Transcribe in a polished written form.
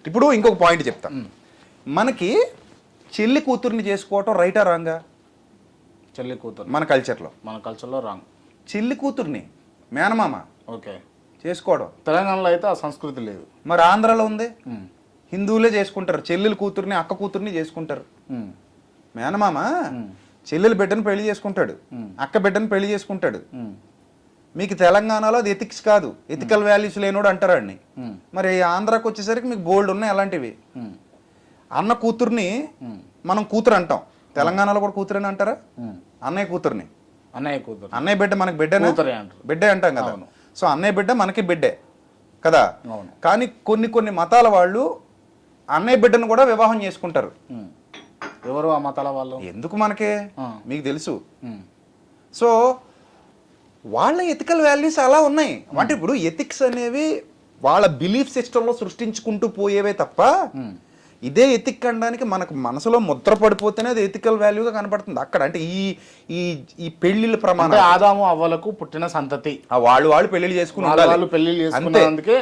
ఇప్పుడు ఇంకొక పాయింట్ చెప్తా. మనకి చెల్లి కూతుర్ని చేసుకోవటం రైటా రాంగా? చెల్లి కూతురు మన కల్చర్లో రాంగ్. చెల్లి కూతుర్ని మేనమామ ఓకే చేసుకోవడం తెలంగాణలో అయితే ఆ సంస్కృతి లేదు. మరి ఆంధ్రాలో ఉంది. హిందువులే చేసుకుంటారు, చెల్లెలు కూతుర్ని అక్క కూతుర్ని చేసుకుంటారు. మేనమామ చెల్లెలు బిడ్డను పెళ్లి చేసుకుంటాడు, అక్క బిడ్డను పెళ్లి చేసుకుంటాడు. మీకు తెలంగాణలో అది ఎథిక్స్ కాదు, ఎథికల్ వాల్యూస్ లేనోడు అంటారు అండి. మరి ఆంధ్రాకి వచ్చేసరికి మీకు బోల్డ్ ఉన్నాయి అలాంటివి. అన్న కూతుర్ని మనం కూతురు అంటాం, తెలంగాణలో కూడా కూతురు అని అంటారా? అన్నయ్య కూతుర్ని అన్నయ్య బిడ్డ మనకి బిడ్డే అంటాం కదా. సో అన్నయ్య బిడ్డ మనకి బిడ్డే కదా. కానీ కొన్ని మతాల వాళ్ళు అన్నయ్య బిడ్డను కూడా వివాహం చేసుకుంటారు. ఎవరు ఆ మతాల వాళ్ళు? ఎందుకు మనకే, మీకు తెలుసు. సో వాళ్ళ ఎథికల్ వాల్యూస్ అలా ఉన్నాయి. అంటే ఇప్పుడు ఎథిక్స్ అనేవి వాళ్ళ బిలీఫ్ సిస్టంలో సృష్టించుకుంటూ పోయేవే తప్ప ఇదే ఎథిక్ అనడానికి మనకు మనసులో ముద్ర పడిపోతేనే అది ఎథికల్ వాల్యూగా కనపడుతుంది అక్కడ. అంటే ఈ పెళ్లిళ్ళ ప్రమాణం ఆదాము అవ్వలకు పుట్టిన సంతతి వాళ్ళు పెళ్లిళ్ళు చేసుకుని పెళ్లిళ్ళు చేసుకున్నందుకే